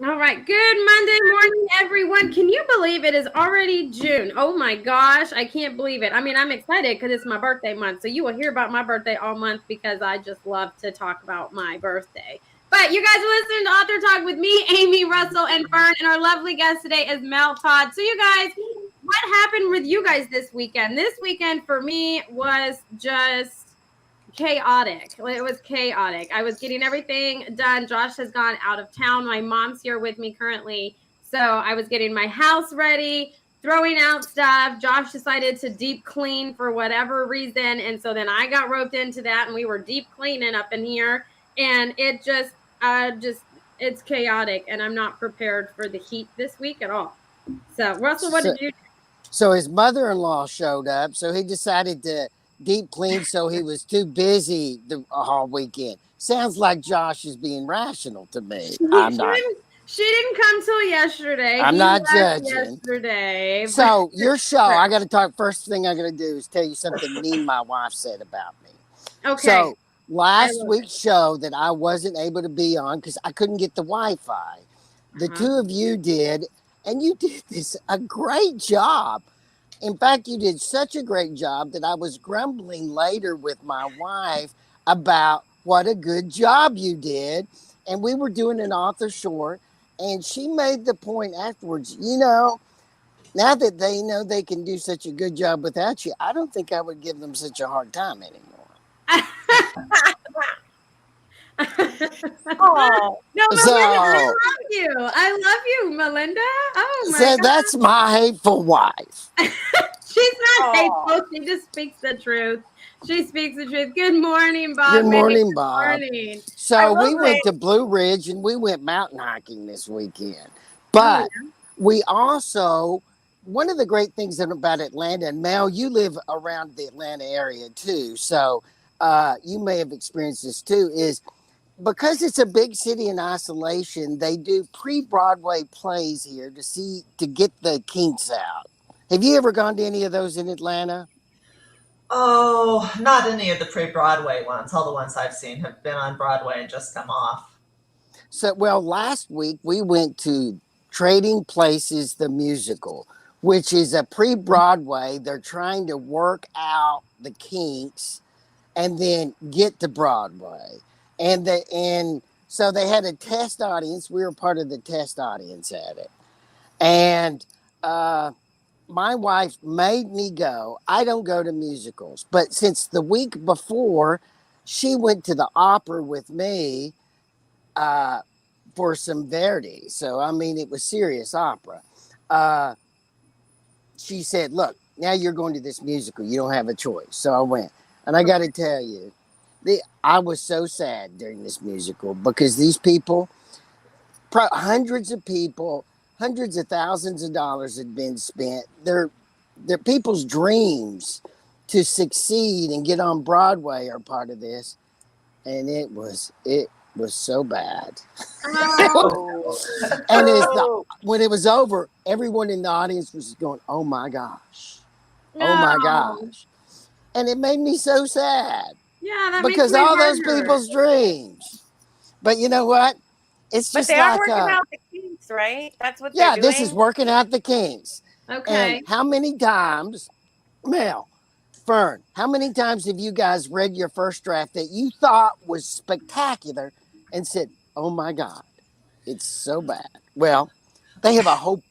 All right. Good Monday morning, everyone. Can you believe it is already June? Oh my gosh, I can't believe it. I mean, I'm excited because it's my birthday month. So you will hear about my birthday all month because I just love to talk about my birthday. But you guys are listening to Author Talk with me, Amy, Russell, and Fern. And our lovely guest today is Mel Todd. So, you guys, what happened with you guys this weekend? This weekend for me was just chaotic. It was chaotic. I was getting everything done. Josh has gone out of town. My mom's here with me currently. So I was getting my house ready, throwing out stuff. Josh decided to deep clean for whatever reason. And so then I got roped into that and we were deep cleaning up in here. And it it's chaotic. And I'm not prepared for the heat this week at all. So, Russell, what So, did you do? so his mother-in-law showed up, so he decided to deep clean, so he was too busy the whole weekend. Sounds like Josh is being rational to me. I'm not. She didn't come till yesterday. I'm He not left judging. yesterday. But So your show, I got to talk. First thing I got to do is tell you something mean my wife said about me. okay. So I last love it. week's show that I wasn't able to be on because I couldn't get the Wi-Fi, the Uh-huh. two of you did, and you did this a great job. In fact, you did such a great job that I was grumbling later with my wife about what a good job you did. And we were doing an author short, and she made the point afterwards, now that they know they can do such a good job without you, I don't think I would give them such a hard time anymore. Oh, No, Melinda, I So, love you. I love you, Melinda. Oh my so that's my hateful wife. God. She's not oh, hateful. She just speaks the truth. She speaks the truth. Good morning, Good Bob May. Good morning, Bob. morning. I So will we say, went to Blue Ridge and we went mountain hiking this weekend. Oh, But yeah. we also, one of the great things about Atlanta, and Mel, you live around the Atlanta area too. So you may have experienced this too, is because it's a big city in isolation, they do pre-Broadway plays here to get the kinks out. Have you ever gone to any of those in Atlanta? oh, not any of the pre-Broadway ones. All the ones I've seen have been on Broadway and just come off. So, well, last week we went to Trading Places the musical, which is a pre-Broadway. They're trying to work out the kinks and then get to Broadway. And so they had a test audience. We were part of the test audience at it. And my wife made me go. I don't go to musicals, but since the week before, she went to the opera with me uh, for some Verdi. So, I mean, it was serious opera. Uh, she said, "Look, now you're going to this musical. You don't have a choice." So I went. And I got to tell you, I was so sad during this musical because these people, hundreds of people, hundreds of thousands of dollars had been spent. They're people's dreams to succeed and get on Broadway are part of this. And it was so bad. Oh, And oh, when it was over, everyone in the audience was going, "Oh my gosh, oh my No. gosh," and it made me so sad Yeah, that makes because my all heart those hurt. people's dreams. But you know what? It's but just they are like, working out the kinks, right? That's what they're yeah, this is doing. working out the kinks. And Okay. how many times, Mel, Fern, how many times have you guys read your first draft that you thought was spectacular and said, "Oh my God, it's so bad"? Well, they have a whole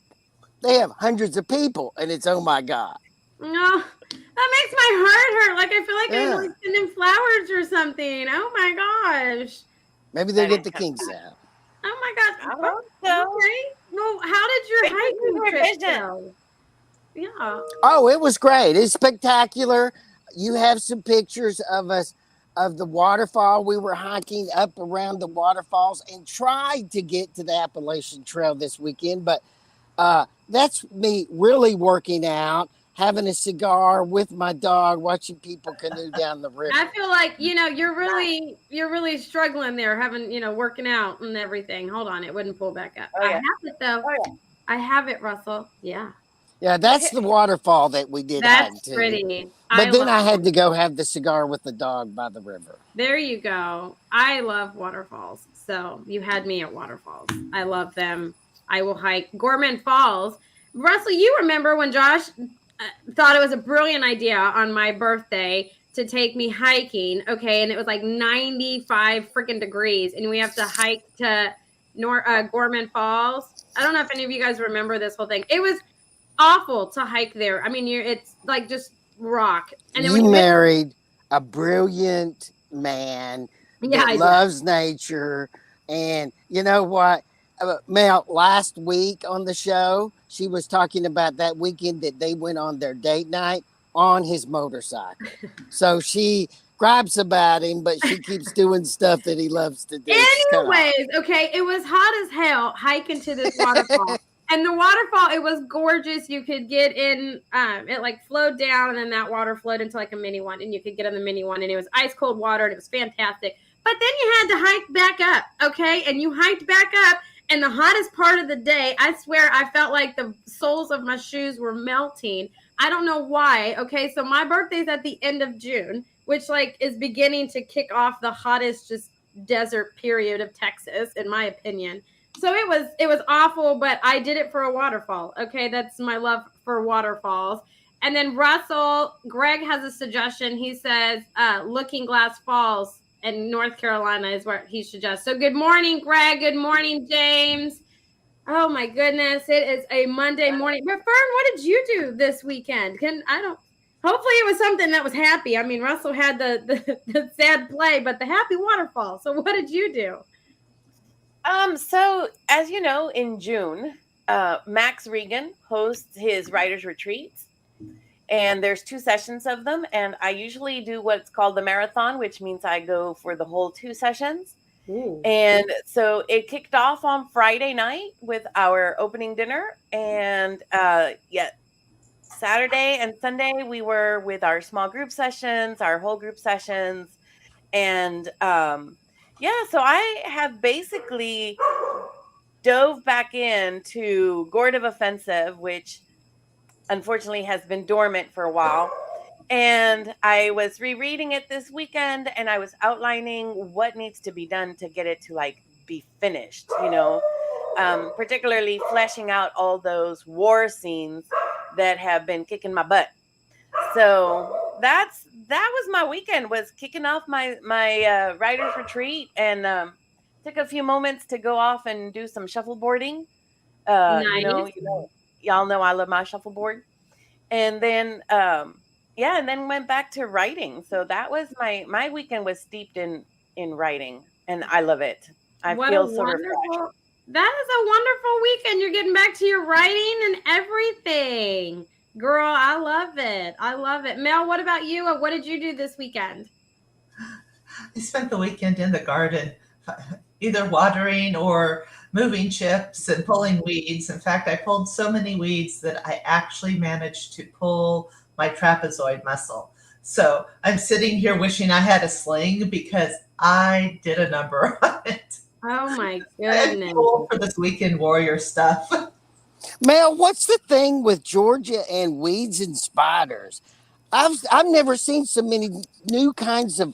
they have hundreds of people, and it's oh my god. No, that makes my heart hurt. Like I feel like I Yeah, like send them flowers or something. Oh my gosh. maybe they'll That is get the kind kinks out. Oh my gosh. of, I What? hope so. Okay. Well, how did your They just need hiking trip revision. go? Yeah. Oh, it was great. It's spectacular. You have some pictures of us of the waterfall. We were hiking up around the waterfalls and tried to get to the Appalachian Trail this weekend, but that's me really working out, having a cigar with my dog, watching people canoe down the I river. feel like, you're really struggling there, having, working out and everything. Hold on, it wouldn't pull back up. Oh I yeah, have it though. oh yeah. I have it, Russell. Yeah. Yeah, that's the waterfall that we did hike That's to. pretty. I But then love I had to go have the cigar with the dog by the river. There you go. I love waterfalls. So you had me at waterfalls. I love them. I will hike Gorman Falls. Russell, you remember when Josh thought it was a brilliant idea on my birthday to take me hiking, okay? And it was like 95 freaking degrees, and we have to hike to Gorman Falls. I don't know if any of you guys remember this whole thing. It was awful to hike there. I mean, it's like just rock. And then You when you hit, married a brilliant man yeah, that I did. loves nature. And you know what? Mel, last week on the show, she was talking about that weekend that they went on their date night on his motorcycle. So she gripes about him, but she keeps doing stuff that he loves to do. She's kind of Anyways, okay, it was hot as hell hiking to this waterfall. And the waterfall, it was gorgeous. You could get in, it like flowed down, and then that water flowed into like a mini one, and you could get on the mini one, and it was ice cold water, and it was fantastic. But then you had to hike back up, okay? And you hiked back up, and the hottest part of the day, I swear I felt like the soles of my shoes were melting. I don't know why. Okay, so my birthday's at the end of June, which like is beginning to kick off the hottest just desert period of Texas, in my opinion. So it was awful, but I did it for a waterfall. Okay, that's my love for waterfalls. And then Greg has a suggestion. He says Looking Glass Falls in North Carolina is where he suggests. So good morning, Greg. Good morning, James. Oh my goodness, it is a Monday morning. But Fern, what did you do this weekend? Hopefully it was something that was happy. I mean, Russell had the sad play, but the happy waterfall. So what did you do? So as you know, in June, Max Regan hosts his writers retreats, and there's 2 sessions of them. And I usually do what's called the marathon, which means I go for the whole 2 sessions. Ooh. And so it kicked off on Friday night with our opening dinner, and Saturday and Sunday we were with our small group sessions, our whole group sessions, and so I have basically dove back into Gordiv Offensive, which unfortunately has been dormant for a while. And I was rereading it this weekend, and I was outlining what needs to be done to get it to like be finished, particularly fleshing out all those war scenes that have been kicking my butt. So that was my weekend, was kicking off my writer's retreat, and took a few moments to go off and do some shuffleboarding. Nice. Y'all know I love my shuffleboard. And then and then went back to writing. So that was my weekend was steeped in writing, and I love it. I feel so refreshed. That is a wonderful weekend. You're getting back to your writing and everything. Girl, I love it. I love it. Mel, what about you? What did you do this weekend? I spent the weekend in the garden, either watering or moving chips and pulling weeds. In fact, I pulled so many weeds that I actually managed to pull my trapezoid muscle. So I'm sitting here wishing I had a sling because I did a number on it. Oh my goodness. I'm cool for this weekend warrior stuff. Mel, what's the thing with Georgia and weeds and spiders? I've never seen so many new kinds of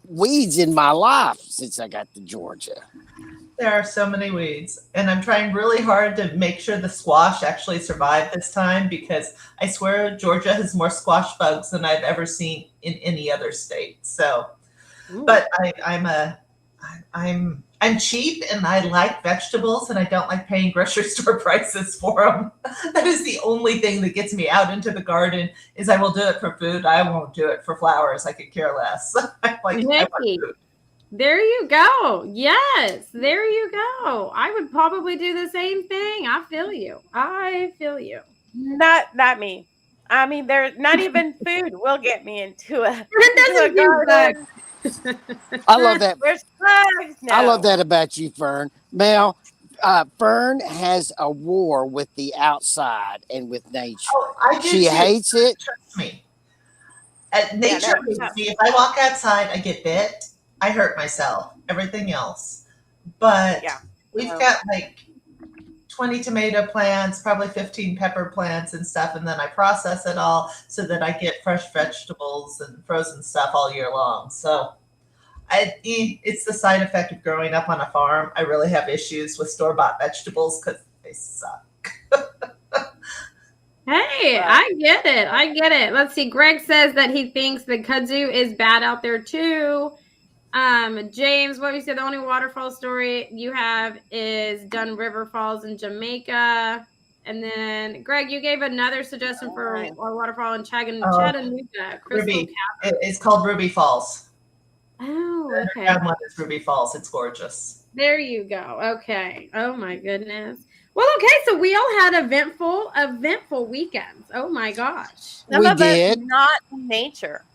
weeds in my life since I got to Georgia. There are so many weeds, and I'm trying really hard to make sure the squash actually survived this time, because I swear Georgia has more squash bugs than I've ever seen in any other state. So, but I'm cheap, and I like vegetables, and I don't like paying grocery store prices for them. That is the only thing that gets me out into the garden. Is I will do it for food. I won't do it for flowers. I could care less. I want food. There you go. Yes, there you go. I would probably do the same thing. I feel you. Not me. I mean, there's not even food will get me into a garden. I love that. There's bugs now. I love that about you, Fern. Mel, Fern has a war with the outside and with nature. Oh, she hates it. Trust me. Nature hates me. If I walk outside, I get bit. I hurt myself, everything else. But we've got like 20 tomato plants, probably 15 pepper plants and stuff. And then I process it all so that I get fresh vegetables and frozen stuff all year long. So It's the side effect of growing up on a farm. I really have issues with store-bought vegetables because they suck. Hey, Well, I get it. I get it. Let's see. Greg says that he thinks the kudzu is bad out there too. James, what we said, the only waterfall story you have is Dun River Falls in Jamaica. And then, Greg, you gave another suggestion for a waterfall in Chattanooga, Crystal Ruby. Cavern. It's called Ruby Falls. Oh, okay. That one is Ruby Falls. It's gorgeous. There you go. Okay. Oh my goodness. Well, okay, so we all had eventful weekends. Oh my gosh. some We of did. us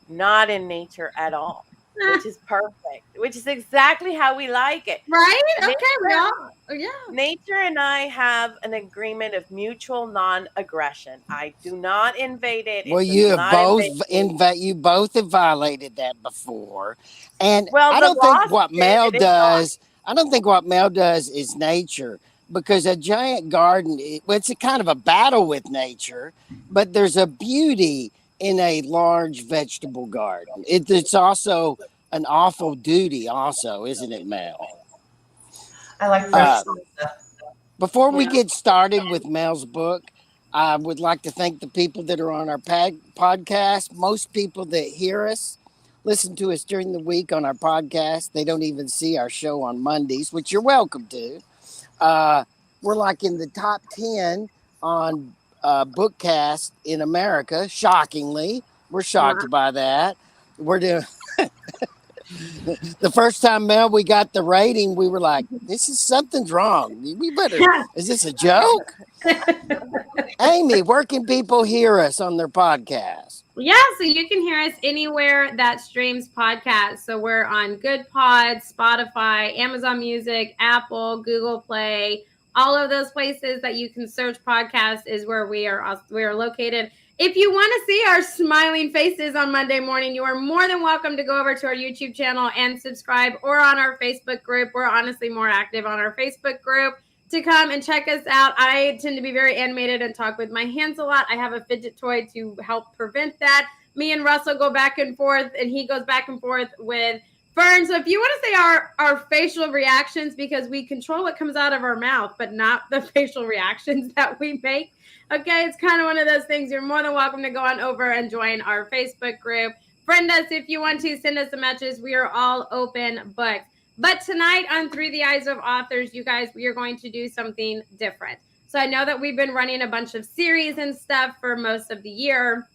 not in nature at all, which is perfect, which is exactly how we like it. Right? Okay, we Nature- all, yeah. Nature and I have an agreement of mutual non-aggression. I do not invade it. Well, It does you have not both invade me. you both have violated that before, and Well, I the don't think boss what did, Mel it is not. does. I don't think what Mel does is nature, because a giant garden. Well, it's a kind of a battle with nature, but there's a beauty in a large vegetable garden. It's also an awful duty, also, isn't it, Mel? I like fresh stuff. Before we Yeah. get started with Mel's book, I would like to thank the people that are on our podcast. Most people that hear us listen to us during the week on our podcast. They don't even see our show on Mondays, which you're welcome to. We're like in the top 10 on Bookcast in America. Shockingly, we're shocked by that. We're doing. The first time, Mel, we got the rating, we were like, something's wrong. We better, is this a joke? Amy, where can people hear us on their podcast? Yeah, so you can hear us anywhere that streams podcasts. So we're on Good Pods, Spotify, Amazon Music, Apple, Google Play. All of those places that you can search podcasts is where we are located. If you want to see our smiling faces on Monday morning, you are more than welcome to go over to our YouTube channel and subscribe, or on our Facebook group. We're honestly more active on our Facebook group, to come and check us out. I tend to be very animated and talk with my hands a lot. I have a fidget toy to help prevent that. Me and Russell go back and forth, and he goes back and forth with Fern. So if you want to say our facial reactions, because we control what comes out of our mouth, but not the facial reactions that we make. Okay, it's kind of one of those things. You're more than welcome to go on over and join our Facebook group. Friend us if you want to. Send us a message. We are all open books. But tonight on Through the Eyes of Authors, you guys, we are going to do something different. So I know that we've been running a bunch of series and stuff for most of the year.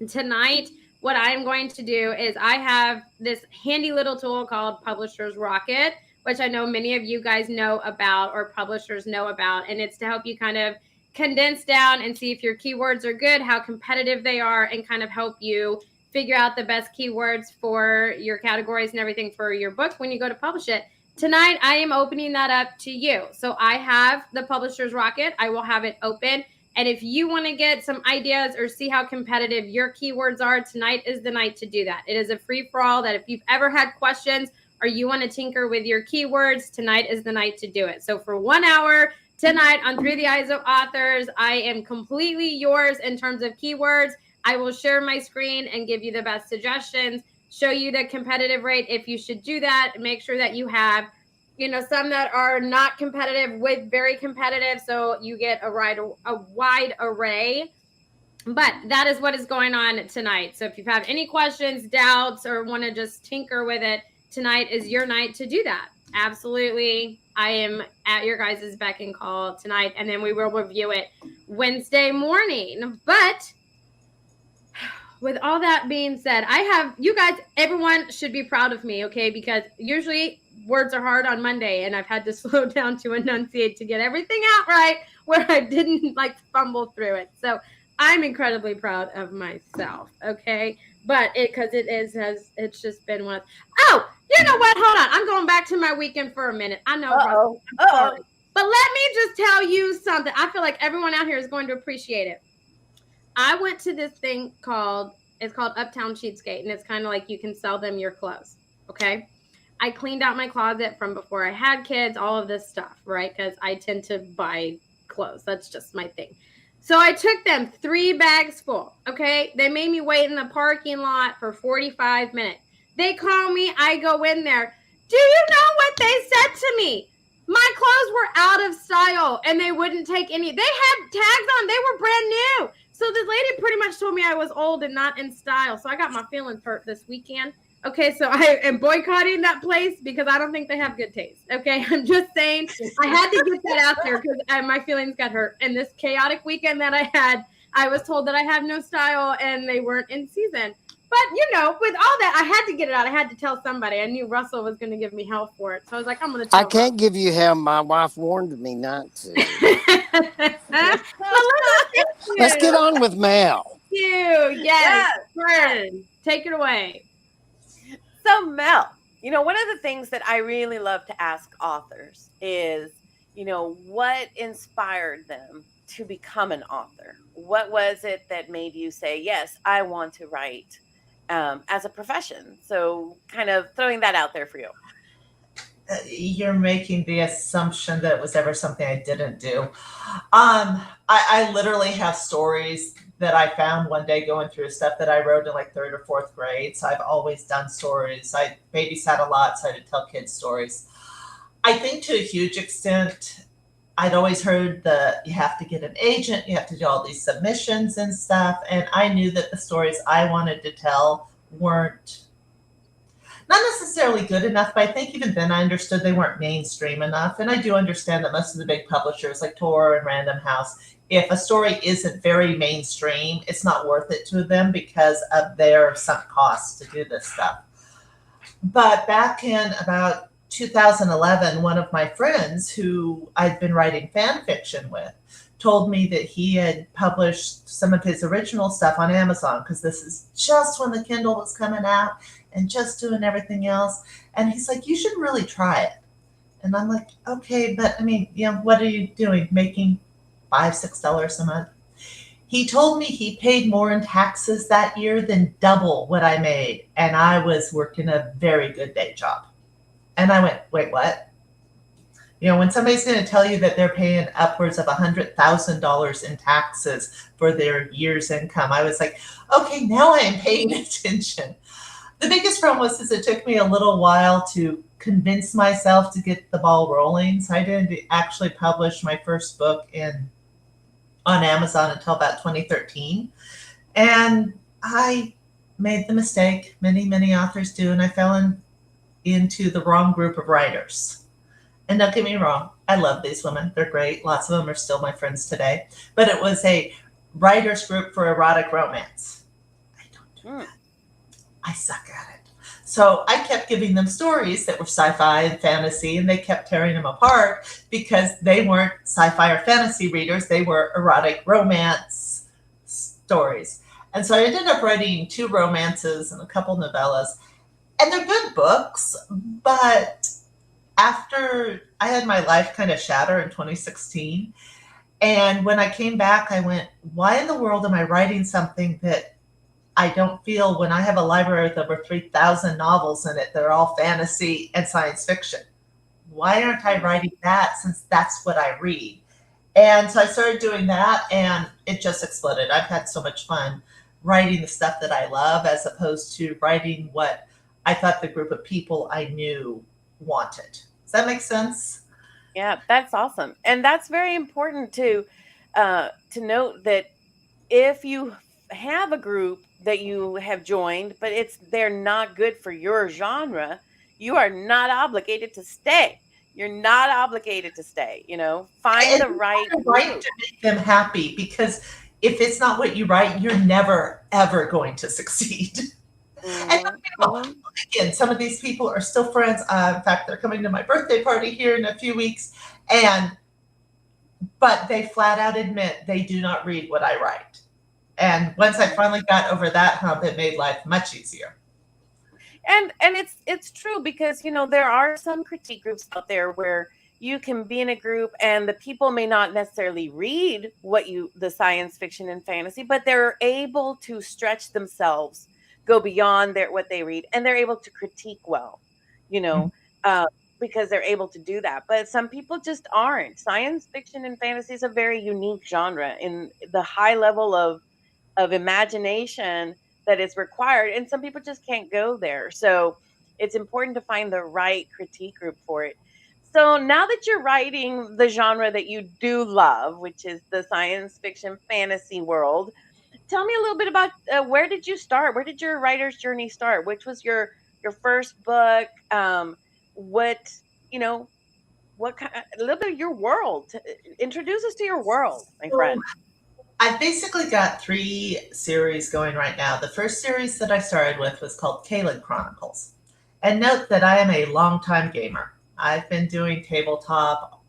Tonight, what I'm going to do is I have this handy little tool called Publisher's Rocket, which I know many of you guys know about, or publishers know about, and it's to help you kind of condense down and see if your keywords are good, how competitive they are, and kind of help you figure out the best keywords for your categories and everything for your book when you go to publish it. Tonight, I am opening that up to you. So I have the Publisher's Rocket. I will have it open. And if you want to get some ideas or see how competitive your keywords are, tonight is the night to do that. It is a free-for-all that if you've ever had questions or you want to tinker with your keywords, tonight is the night to do it. So for 1 hour tonight on Through the Eyes of Authors, I am completely yours in terms of keywords. I will share my screen and give you the best suggestions, show you the competitive rate if you should do that, make sure that you have, some that are not competitive with very competitive, so you get a wide array. But that is what is going on tonight. So if you have any questions, doubts, or want to just tinker with it, tonight is your night to do that. Absolutely. I am at your guys' beck and call tonight, and then we will review it Wednesday morning. But with all that being said, you guys, everyone should be proud of me, okay? Because usually words are hard on Monday, and I've had to slow down to enunciate to get everything out right where I didn't fumble through it. So I'm incredibly proud of myself, okay? But it's just been one. Oh, you know what? Hold on. I'm going back to my weekend for a minute. I know. Russell, I'm sorry. But let me just tell you something. I feel like everyone out here is going to appreciate it. I went to this thing called Uptown Cheapskate, and it's kind of like you can sell them your clothes, okay? I cleaned out my closet from before I had kids, all of this stuff, right? Because I tend to buy clothes. That's just my thing. So I took them 3 bags full, okay? They made me wait in the parking lot for 45 minutes. They call me. I go in there. Do you know what they said to me? My clothes were out of style and they wouldn't take any. They had tags on. They were brand new. So this lady pretty much told me I was old and not in style. So I got my feelings hurt this weekend. Okay, so I am boycotting that place because I don't think they have good taste. Okay, I'm just saying I had to get that out there because my feelings got hurt. And this chaotic weekend that I had, I was told that I have no style and they weren't in season. But with all that, I had to get it out. I had to tell somebody. I knew Russell was going to give me hell for it, so I was like, I'm going to tell. I can't give you hell. My wife warned me not to. Let's get on with Mel. Thank you. Yes. Friend, take it away. So Mel, one of the things that I really love to ask authors is, what inspired them to become an author? What was it that made you say, yes, I want to write as a profession? So kind of throwing that out there for you. You're making the assumption that it was ever something I didn't do. I literally have stories that I found one day going through stuff that I wrote in like 3rd or 4th grade. So I've always done stories. I babysat a lot, so I had to tell kids stories. I think to a huge extent, I'd always heard that you have to get an agent, you have to do all these submissions and stuff. And I knew that the stories I wanted to tell weren't not necessarily good enough, but I think even then I understood they weren't mainstream enough. And I do understand that most of the big publishers like Tor and Random House, if a story isn't very mainstream, it's not worth it to them because of their sunk costs to do this stuff. But back in about 2011, one of my friends who I'd been writing fan fiction with told me that he had published some of his original stuff on Amazon because this is just when the Kindle was coming out and just doing everything else. And he's like, you should really try it. And I'm like, okay, but I mean, what are you doing? Making $5-6 a month? He told me he paid more in taxes that year than double what I made. And I was working a very good day job. And I went, wait, what? When somebody's going to tell you that they're paying upwards of $100,000 in taxes for their year's income, I was like, okay, now I am paying attention. The biggest problem was it took me a little while to convince myself to get the ball rolling. So I didn't actually publish my first book on Amazon until about 2013. And I made the mistake many, many authors do, and I fell into the wrong group of writers. And don't get me wrong, I love these women. They're great. Lots of them are still my friends today. But it was a writers group for erotic romance. I don't do that. I suck at it. So I kept giving them stories that were sci-fi and fantasy, and they kept tearing them apart because they weren't sci-fi or fantasy readers. They were erotic romance stories. And so I ended up writing 2 romances and a couple novellas. And they're good books, but after I had my life kind of shatter in 2016, and when I came back, I went, why in the world am I writing something that I don't feel when I have a library with over 3,000 novels in it, they're all fantasy and science fiction? Why aren't I writing that since that's what I read? And so I started doing that and it just exploded. I've had so much fun writing the stuff that I love as opposed to writing what I thought the group of people I knew wanted. Does that make sense? Yeah, that's awesome. And that's very important to note that if you have a group that you have joined, but they're not good for your genre, you are not obligated to stay. You're not obligated to stay, find the right group to make them happy, because if it's not what you write, you're never, ever going to succeed. Mm-hmm. And again, some of these people are still friends. In fact, they're coming to my birthday party here in a few weeks, but they flat out admit they do not read what I write. And once I finally got over that hump, it made life much easier. And it's true because there are some critique groups out there where you can be in a group and the people may not necessarily read the science fiction and fantasy, but they're able to stretch themselves, go beyond what they read, and they're able to critique well, because they're able to do that. But some people just aren't. Science fiction and fantasy is a very unique genre in the high level of imagination that is required, and some people just can't go there. So it's important to find the right critique group for it. So now that you're writing the genre that you do love, which is the science fiction fantasy world, tell me a little bit about where did you start? Where did your writer's journey start? Which was your first book? What you know? What kind? A little bit of your world. Introduce us to your world, my So friend. I've basically got 3 series going right now. The first series that I started with was called Caelid Chronicles. And note that I am a longtime gamer. I've been doing tabletop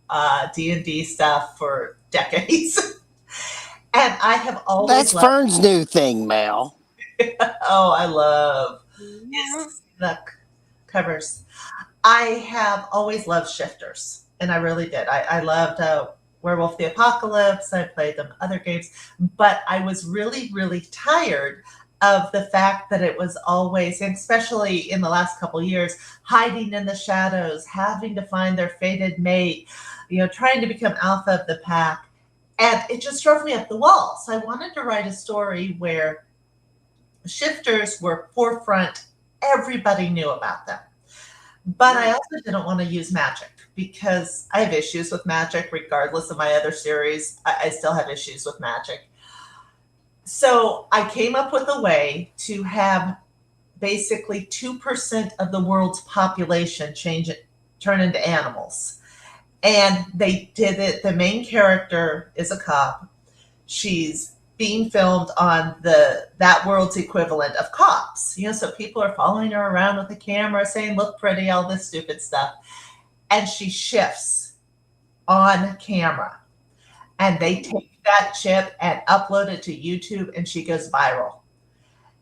D&D stuff for decades. And I have always That's loved, Fern's new thing, Mel. oh, I love Mhm. the covers. I have always loved shifters, and I really did. I loved Werewolf the Apocalypse. I played them other games, but I was really, really tired of the fact that it was always, and especially in the last couple of years, hiding in the shadows, having to find their fated mate, trying to become alpha of the pack. And it just drove me up the wall. So I wanted to write a story where shifters were forefront. Everybody knew about them. But I also didn't want to use magic because I have issues with magic, regardless of my other series. I still have issues with magic. So I came up with a way to have basically 2% of the world's population turn into animals. And they did it. The main character is a cop. She's being filmed on that world's equivalent of cops. So people are following her around with a camera saying, look pretty, all this stupid stuff. And she shifts on camera. And they take that chip and upload it to YouTube, and she goes viral.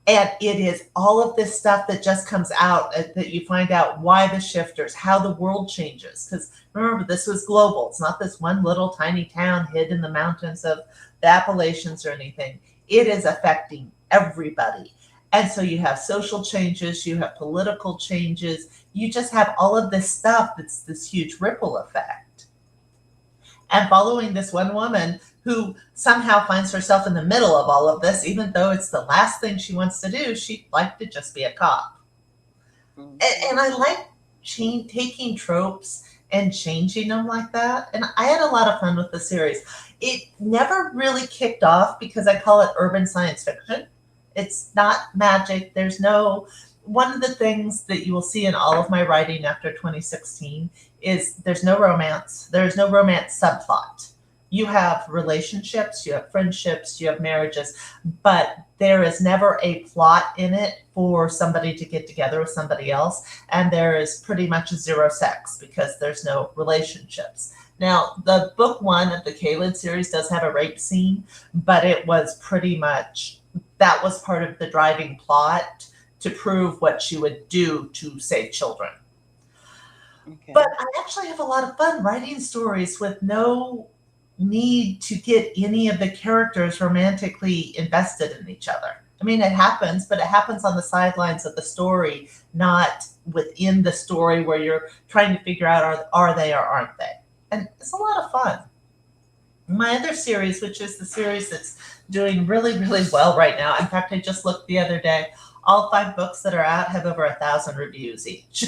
And it is all of this stuff that just comes out that you find out why the shifters, how the world changes. Because remember, this was global. It's not this one little tiny town hid in the mountains of the Appalachians or anything. It is affecting everybody. And so you have social changes, you have political changes, you just have all of this stuff that's this huge ripple effect. And following this one woman who somehow finds herself in the middle of all of this, even though it's the last thing she wants to do, she'd like to just be a cop. And I like taking tropes and changing them like that. And I had a lot of fun with the series. It never really kicked off because I call it urban science fiction. It's not magic. One of the things that you will see in all of my writing after 2016 is there's no romance. There's no romance subplot. You have relationships, you have friendships, you have marriages, but there is never a plot in it for somebody to get together with somebody else. And there is pretty much zero sex because there's no relationships. Now, the book 1 of the Caelid series does have a rape scene, but it was pretty much, that was part of the driving plot to prove what she would do to save children. Okay. But I actually have a lot of fun writing stories with no need to get any of the characters romantically invested in each other. I mean, it happens, but it happens on the sidelines of the story, not within the story where you're trying to figure out are they or aren't they. And it's a lot of fun. My other series, which is the series that's doing really, really well right now. In fact, I just looked the other day. All 5 books that are out have over 1,000 reviews each.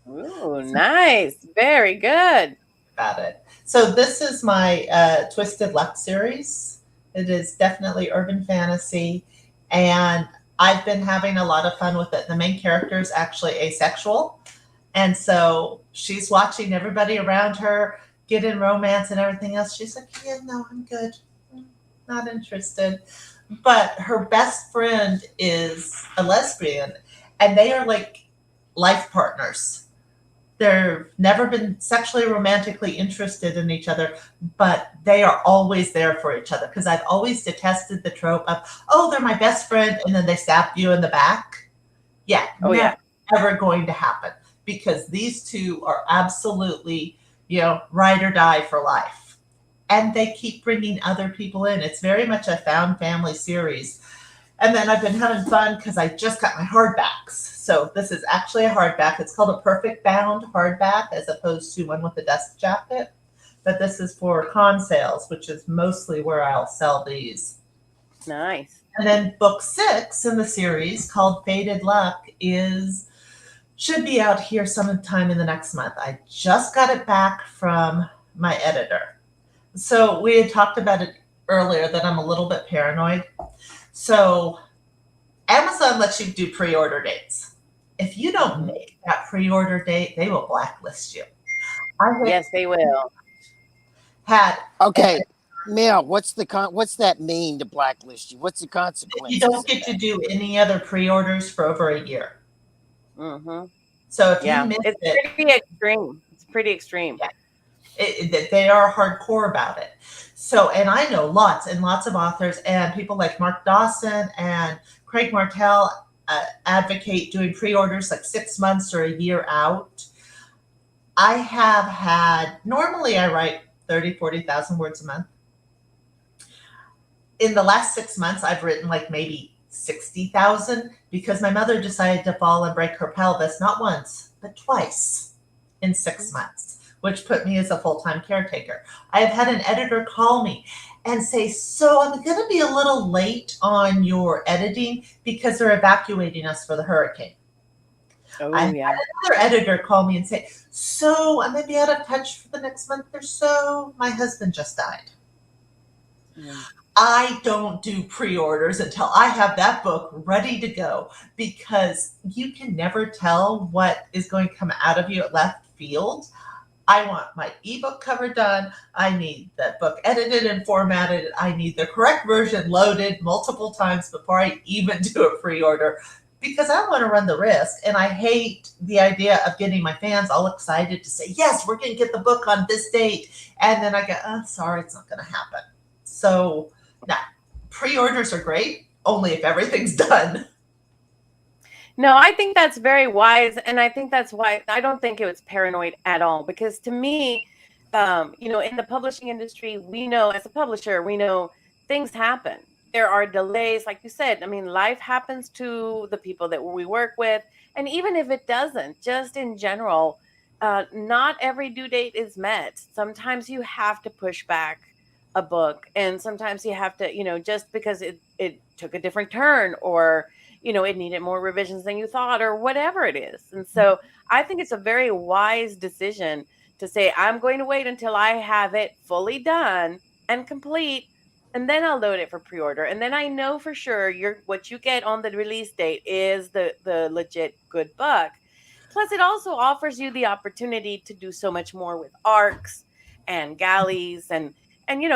Ooh, nice. Very good. About it. So this is my Twisted Luck series. It is definitely urban fantasy, and I've been having a lot of fun with it. The main character is actually asexual, and so she's watching everybody around her get in romance and everything else. She's like, yeah, no, I'm good. Not interested. But her best friend is a lesbian, and they are like life partners. They've never been sexually romantically interested in each other, but they are always there for each other. Because I've always detested the trope of, oh, they're my best friend, and then they stab you in the back. Yeah, never going to happen. Because these two are absolutely, ride or die for life. And they keep bringing other people in. It's very much a found family series. And then I've been having fun because I just got my hardbacks. So this is actually a hardback. It's called a perfect bound hardback as opposed to one with a dust jacket. But this is for con sales, which is mostly where I'll sell these. Nice. And then book 6 in the series, called Fated Luck, should be out here sometime in the next month. I just got it back from my editor. So we had talked about it earlier that I'm a little bit paranoid. So Amazon lets you do pre-order dates. If you don't make that pre-order date, they will blacklist you. Yes, they will. Okay, Mel, what's that mean to blacklist you? What's the consequences? You don't get to do any other pre-orders for over a year. Mm-hmm. So if you miss it's pretty extreme. It's pretty extreme. Yeah. They are hardcore about it. So, and I know lots and lots of authors and people like Mark Dawson and Craig Martell advocate doing pre-orders like 6 months or a year out. I have had, normally I write 30, 40,000 words a month. In the last 6 months, I've written like maybe 60,000 because my mother decided to fall and break her pelvis, not once, but twice in 6 months, which put me as a full-time caretaker. I have had an editor call me and say, so I'm going to be a little late on your editing because they're evacuating us for the hurricane. I had another editor call me and say, so I'm going to be out of touch for the next month or so. My husband just died. I don't do pre-orders until I have that book ready to go because you can never tell what is going to come out of you at left field. I want my ebook cover done. I need the book edited and formatted. I need the correct version loaded multiple times before I even do a pre-order because I want to run the risk. And I hate the idea of getting my fans all excited to say, yes, we're going to get the book on this date. And then I go, oh, sorry, it's not going to happen. So now, pre-orders are great, only if everything's done. No, I think that's very wise. And I think that's why I don't think it was paranoid at all. Because to me, in the publishing industry, we know as a publisher, we know things happen. There are delays, like you said. I mean, life happens to the people that we work with. And even if it doesn't, just in general, not every due date is met. Sometimes you have to push back a book. And sometimes you have to, just because it took a different turn or it needed more revisions than you thought or whatever it is. And so I think it's a very wise decision to say, I'm going to wait until I have it fully done and complete, and then I'll load it for pre-order. And then I know for sure what you get on the release date is the legit good book. Plus, it also offers you the opportunity to do so much more with arcs and galleys and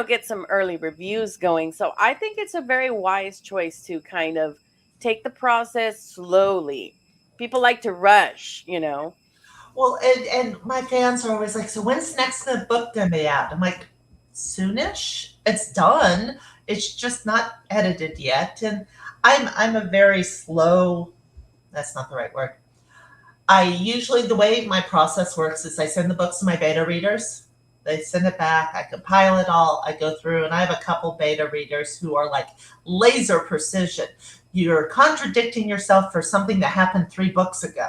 get some early reviews going. So I think it's a very wise choice to kind of take the process slowly. People like to rush. Well, and my fans are always like, so when's next the book gonna be out? I'm like, soonish. It's done. It's just not edited yet. And I'm a very slow, that's not the right word. The way my process works is I send the books to my beta readers. They send it back. I compile it all. I go through, and I have a couple beta readers who are like laser precision. You're contradicting yourself for something that happened 3 books ago.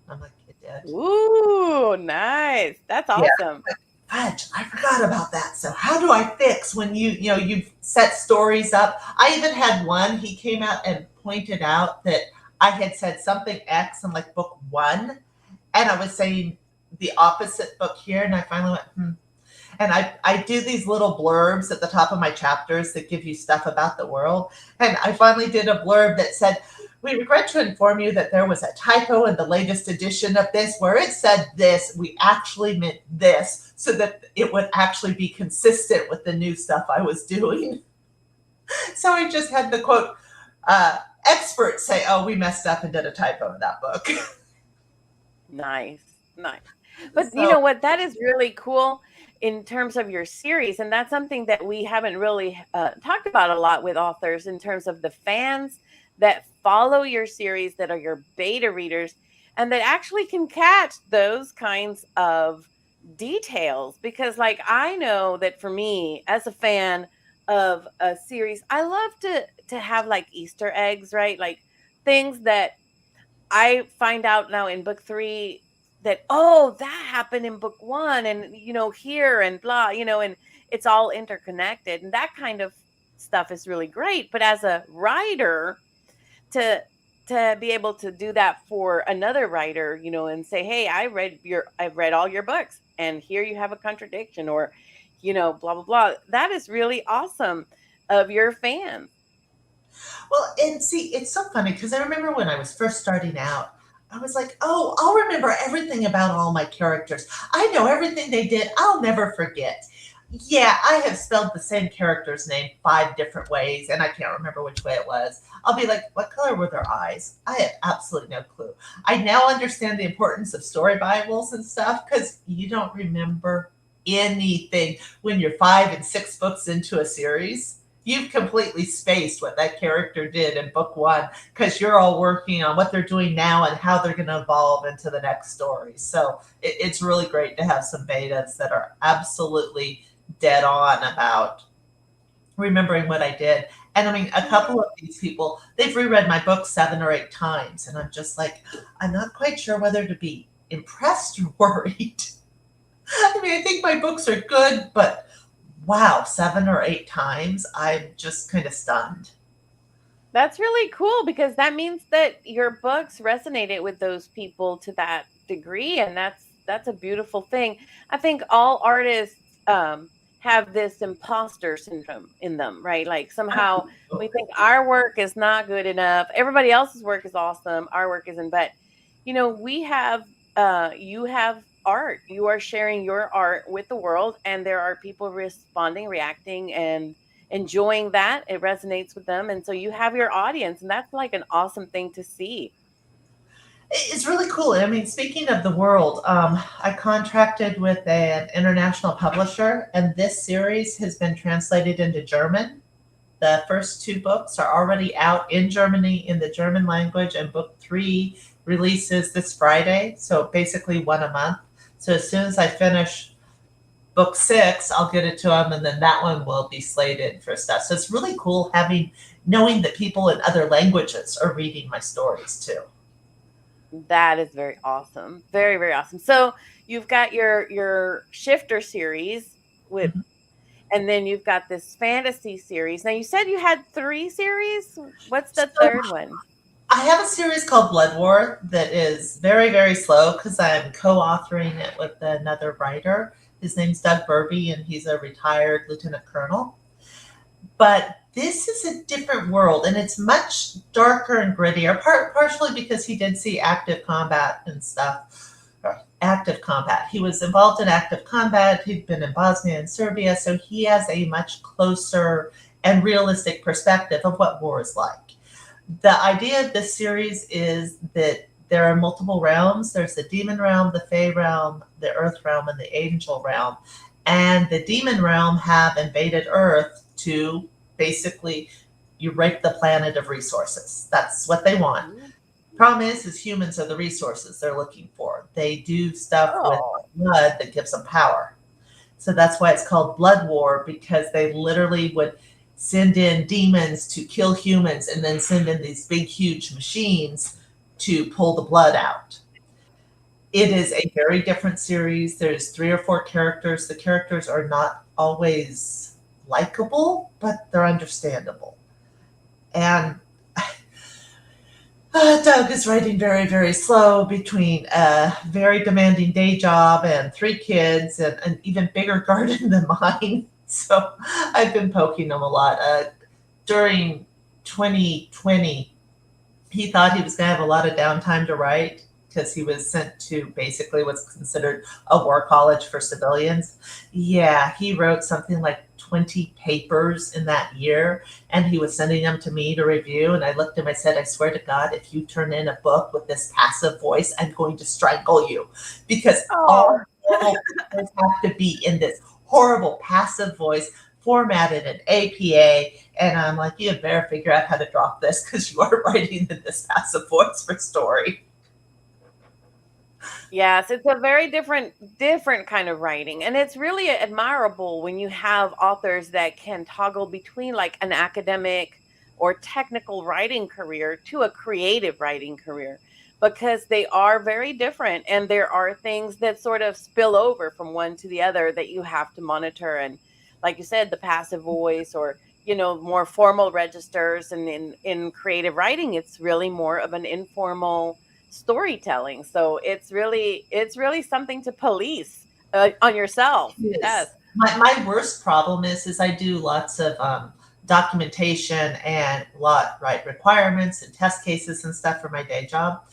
I'm like, it did. Ooh, nice. That's awesome. Yeah. Fudge, I forgot about that. So how do I fix when you set stories up? I even had one, he came out and pointed out that I had said something X in like book 1, and I was saying the opposite book here, and I finally went, And I do these little blurbs at the top of my chapters that give you stuff about the world. And I finally did a blurb that said, we regret to inform you that there was a typo in the latest edition of this where it said this. We actually meant this so that it would actually be consistent with the new stuff I was doing. So I just had the quote, experts say, oh, we messed up and did a typo in that book. Nice. But you know what? That is really cool in terms of your series. And that's something that we haven't really talked about a lot with authors in terms of the fans that follow your series, that are your beta readers, and that actually can catch those kinds of details. Because like, I know that for me as a fan of a series, I love to have like Easter eggs, right? Like things that I find out now in book 3 that, oh, that happened in book 1 and, here and blah, and it's all interconnected. And that kind of stuff is really great. But as a writer, to be able to do that for another writer, and say, hey, I've read all your books, and here you have a contradiction, or blah blah blah. That is really awesome of your fans. Well, and see, it's so funny because I remember when I was first starting out, I was like, oh, I'll remember everything about all my characters. I know everything they did. I'll never forget. Yeah, I have spelled the same character's name 5 different ways, and I can't remember which way it was. I'll be like, what color were their eyes? I have absolutely no clue. I now understand the importance of story Bibles and stuff because you don't remember anything when you're 5 and 6 books into a series. You've completely spaced what that character did in book 1 because you're all working on what they're doing now and how they're going to evolve into the next story. So it's really great to have some betas that are absolutely dead on about remembering what I did. And I mean, a couple of these people, they've reread my book 7 or 8 times. And I'm just like, I'm not quite sure whether to be impressed or worried. I mean, I think my books are good, but wow, 7 or 8 times, I'm just kind of stunned. That's really cool because that means that your books resonated with those people to that degree, and that's a beautiful thing. I think all artists have this imposter syndrome in them, right? Like somehow we think our work is not good enough. Everybody else's work is awesome. Our work isn't. But we have you have art. You are sharing your art with the world, and there are people responding, reacting, and enjoying that. It resonates with them, and so you have your audience, and that's like an awesome thing to see. It's really cool. I mean, speaking of the world, I contracted with an international publisher, and this series has been translated into German. The first 2 books are already out in Germany in the German language, and book 3 releases this Friday. So basically 1 a month. So as soon as I finish book 6, I'll get it to them, and then that one will be slated for stuff. So it's really cool knowing that people in other languages are reading my stories too. That is very awesome. Very, very awesome. So you've got your shifter series with, Mhm. and then you've got this fantasy series. Now you said you had 3 series. What's the So third one? I have a series called Blood War that is very, very slow because I'm co-authoring it with another writer. His name's Doug Burby, and he's a retired lieutenant colonel. But this is a different world, and it's much darker and grittier, partially because he did see active combat and stuff. Active combat. He was involved in active combat. He'd been in Bosnia and Serbia, so he has a much closer and realistic perspective of what war is like. The idea of this series is that there are multiple realms. There's the demon realm, the fae realm, the earth realm, and the angel realm. And the demon realm have invaded Earth to basically you rape the planet of resources. That's what they want. Problem is humans are the resources they're looking for. They do stuff with blood that gives them power. So that's why it's called Blood War, because they literally would send in demons to kill humans and then send in these big, huge machines to pull the blood out. It is a very different series. There's 3 or 4 characters. The characters are not always likable, but they're understandable. And Doug is writing very, very slow between a very demanding day job and 3 kids and an even bigger garden than mine. So I've been poking him a lot. During 2020, he thought he was going to have a lot of downtime to write because he was sent to basically what's considered a war college for civilians. Yeah, he wrote something like 20 papers in that year, and he was sending them to me to review. And I looked at him, I said, I swear to God, if you turn in a book with this passive voice, I'm going to strangle you. Because all have to be in this horrible passive voice formatted in APA. And I'm like, you better figure out how to drop this because you are writing in this passive voice for story. Yes, it's a very different kind of writing. And it's really admirable when you have authors that can toggle between like an academic or technical writing career to a creative writing career, because they are very different, and there are things that sort of spill over from one to the other that you have to monitor. And like you said, the passive voice, or more formal registers, and in creative writing, it's really more of an informal storytelling. So it's really something to police on yourself. Yes. Yes. My worst problem is I do lots of documentation and write requirements and test cases and stuff for my day job.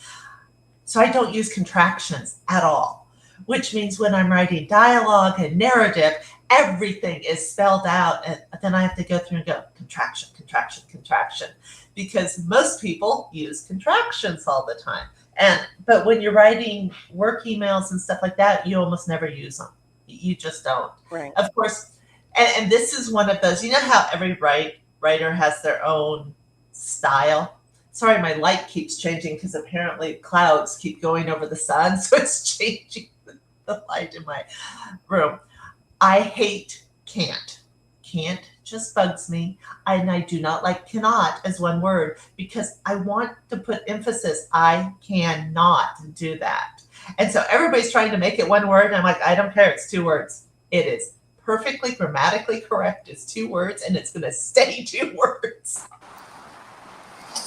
So I don't use contractions at all, which means when I'm writing dialogue and narrative, everything is spelled out. And then I have to go through and go contraction, contraction, contraction, because most people use contractions all the time. But when you're writing work emails and stuff like that, you almost never use them. You just don't. Right. Of course, and this is one of those, how every writer has their own style. Sorry, my light keeps changing because apparently clouds keep going over the sun, so it's changing the light in my room. I hate can't. Can't just bugs me. And I do not like cannot as one word because I want to put emphasis. I cannot do that. And so everybody's trying to make it one word. And I'm like, I don't care. It's 2 words. It is perfectly grammatically correct. It's 2 words and it's going to stay 2 words.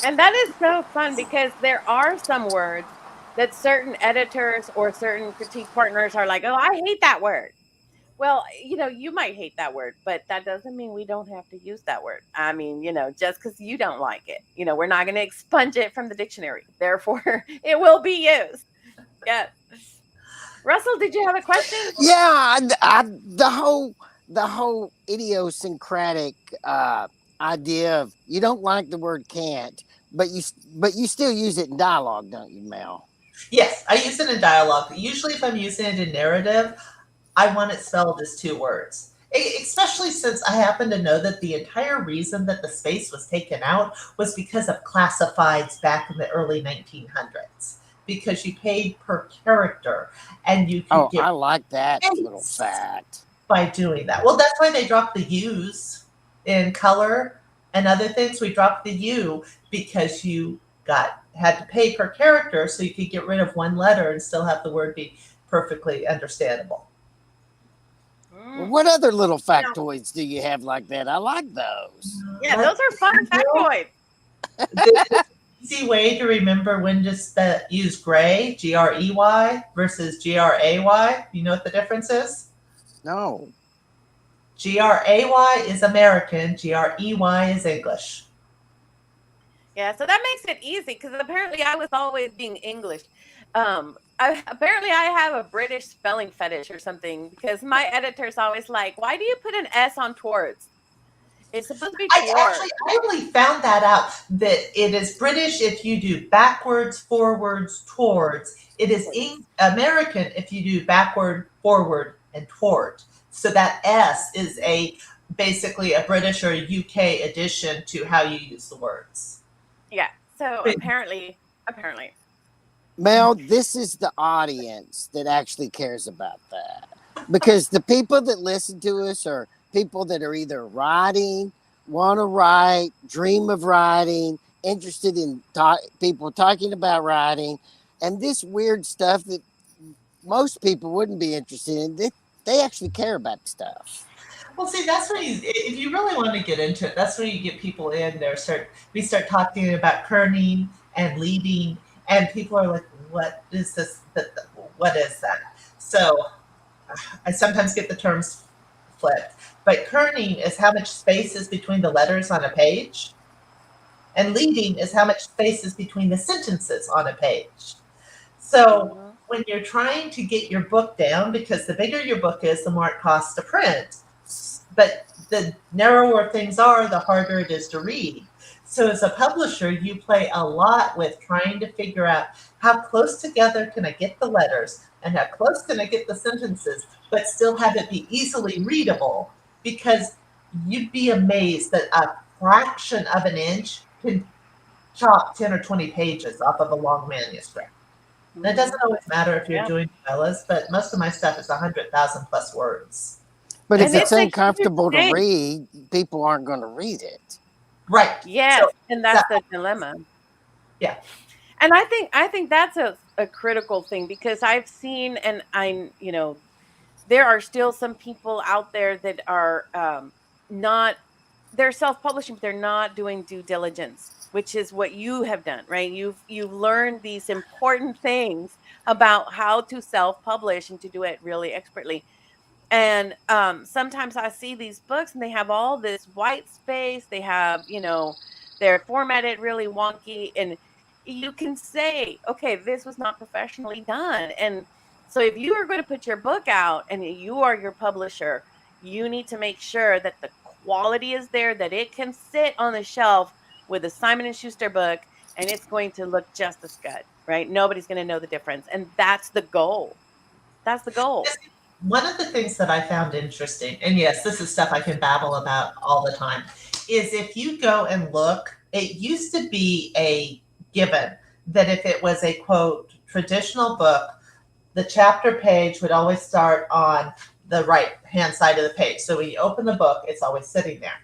And that is so fun because there are some words that certain editors or certain critique partners are like, oh, I hate that word. Well, you might hate that word, but that doesn't mean we don't have to use that word. I mean, just because you don't like it, we're not going to expunge it from the dictionary. Therefore, it will be used. Yes. Russell, did you have a question? Yeah, the whole idiosyncratic idea of you don't like the word can't, but you still use it in dialogue, don't you, Mel? Yes, I use it in dialogue. Usually, if I'm using it in narrative, I want it spelled as 2 words. Especially since I happen to know that the entire reason that the space was taken out was because of classifieds back in the early 1900s. Because you paid per character, and you could get I like that little fact. by doing that. Well, that's why they dropped the U's in color and other things. We dropped the U because you had to pay per character, so you could get rid of one letter and still have the word be perfectly understandable. Well, what other little factoids do you have like that? I like those. Yeah, those are fun factoids. The easy way to remember when to use gray, Grey, versus Gray. You know what the difference is? No. Gray is American, Grey is English. Yeah, so that makes it easy because apparently I was always being English. Apparently I have a British spelling fetish or something because my editor's always like, why do you put an S on towards? It's supposed to be towards. I really found that out, that it is British if you do backwards, forwards, towards. It is American if you do backward, forward, and toward. So that S is basically a British or a UK addition to how you use the words. Yeah. So apparently. Mel, this is the audience that actually cares about that. Because the people that listen to us are people that are either writing, want to write, dream of writing, interested in people talking about writing, and this weird stuff that most people wouldn't be interested in. They actually care about stuff. Well, see, that's when if you really want to get into it, that's when you get people in there. We start talking about kerning and leading, and people are like, what is this? What is that? So I sometimes get the terms flipped. But kerning is how much space is between the letters on a page. And leading is how much space is between the sentences on a page. So when you're trying to get your book down, because the bigger your book is, the more it costs to print. But the narrower things are, the harder it is to read. So as a publisher, you play a lot with trying to figure out how close together can I get the letters and how close can I get the sentences, but still have it be easily readable, because you'd be amazed that a fraction of an inch can chop 10 or 20 pages off of a long manuscript. And it doesn't always matter if you're doing novellas, but most of my stuff is 100,000 plus words. But if it's uncomfortable to read, people aren't going to read it. Right. Yes, so, and that's the dilemma. Yeah. And I think that's a critical thing, because I've seen, and there are still some people out there that are they're self-publishing, but they're not doing due diligence, which is what you have done, right? You've learned these important things about how to self-publish and to do it really expertly. And sometimes I see these books and they have all this white space. They have, they're formatted really wonky, and you can say, okay, this was not professionally done. And so if you are going to put your book out and you are your publisher, you need to make sure that the quality is there, that it can sit on the shelf with a Simon and Schuster book, and it's going to look just as good, right? Nobody's going to know the difference. And that's the goal. That's the goal. One of the things that I found interesting, and yes, this is stuff I can babble about all the time, is if you go and look, it used to be a given that if it was a quote traditional book, the chapter page would always start on the right hand side of the page. So when you open the book, it's always sitting there.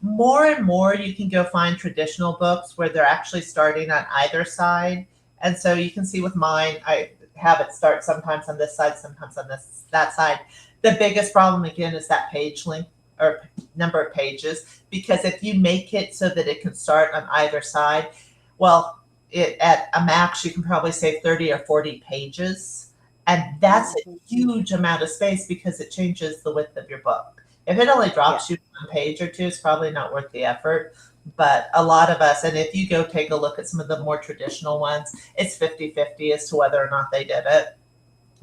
More and more you can go find traditional books where they're actually starting on either side. And so you can see with mine, I have it start sometimes on this side, sometimes on that side. The biggest problem again is that page length or number of pages, because if you make it so that it can start on either side, well, at a max you can probably save 30 or 40 pages, and that's a huge amount of space because it changes the width of your book. If it only drops you one page or two, it's probably not worth the effort. But a lot of us, and if you go take a look at some of the more traditional ones, it's 50-50 as to whether or not they did it,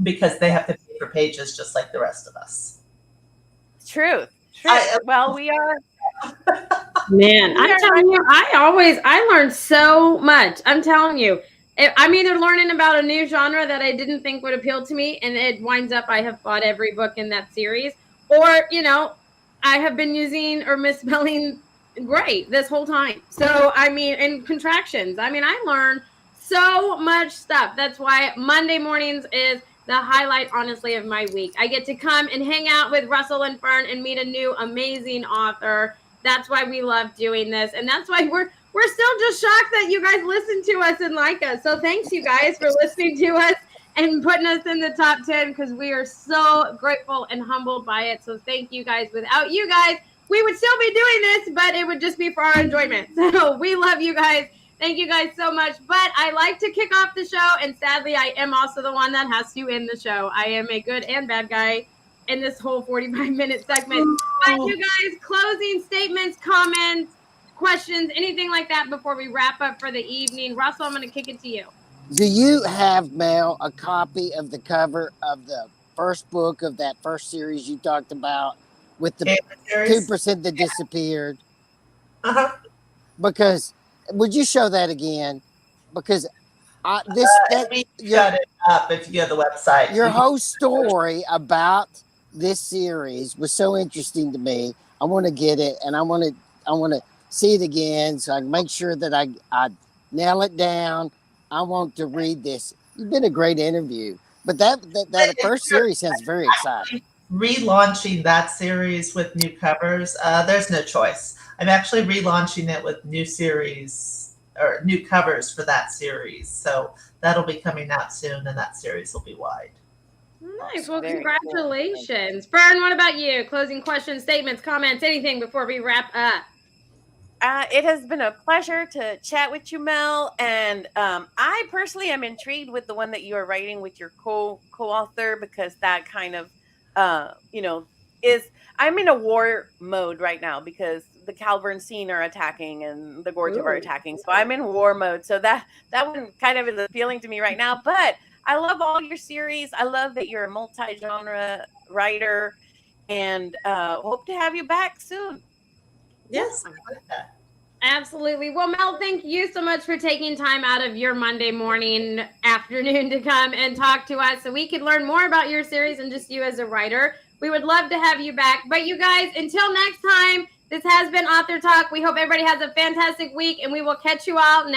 because they have to pay for pages just like the rest of us. Truth. Well, we are. Man, I'm telling you, I learned so much. I'm telling you, I'm either learning about a new genre that I didn't think would appeal to me, and it winds up I have bought every book in that series, or, I have been using or misspelling great this whole time. So, and contractions. I learned so much stuff. That's why Monday mornings is the highlight, honestly, of my week. I get to come and hang out with Russell and Fern and meet a new amazing author. That's why we love doing this. And that's why we're still just shocked that you guys listen to us and like us. So thanks, you guys, for listening to us and putting us in the top 10, because we are so grateful and humbled by it. So thank you guys. Without you guys, we would still be doing this, but it would just be for our enjoyment. So we love you guys. Thank you guys so much. But I like to kick off the show, and sadly, I am also the one that has to end the show. I am a good and bad guy in this whole 45-minute segment. But you guys, closing statements, comments, questions, anything like that before we wrap up for the evening. Russell, I'm going to kick it to you. Do you have, Mel, a copy of the cover of the first book of that first series you talked about with the 2% that disappeared? Uh-huh. Because would you show that again? Because we shut it up if you go to the website. Your whole story about this series was so interesting to me. I want to get it, and I want to see it again so I can make sure that I nail it down. I want to read this. You've been a great interview, but that first series sounds very exciting. Relaunching that series with new covers, there's no choice. I'm actually relaunching it with new series or new covers for that series. So that'll be coming out soon, and that series will be wide. Nice. Well, congratulations. Fern, what about you? Closing questions, statements, comments, anything before we wrap up? It has been a pleasure to chat with you, Mel. And I personally am intrigued with the one that you are writing with your co-author, because that kind of, I'm in a war mode right now because the Calvern Scene are attacking and the Gorge are attacking. So I'm in war mode. So that one kind of is appealing to me right now. But I love all your series. I love that you're a multi-genre writer, and hope to have you back soon. Yes, I like that. Absolutely. Well, Mel, thank you so much for taking time out of your Monday morning, afternoon to come and talk to us so we could learn more about your series and just you as a writer. We would love to have you back. But you guys, until next time, this has been Author Talk. We hope everybody has a fantastic week, and we will catch you all next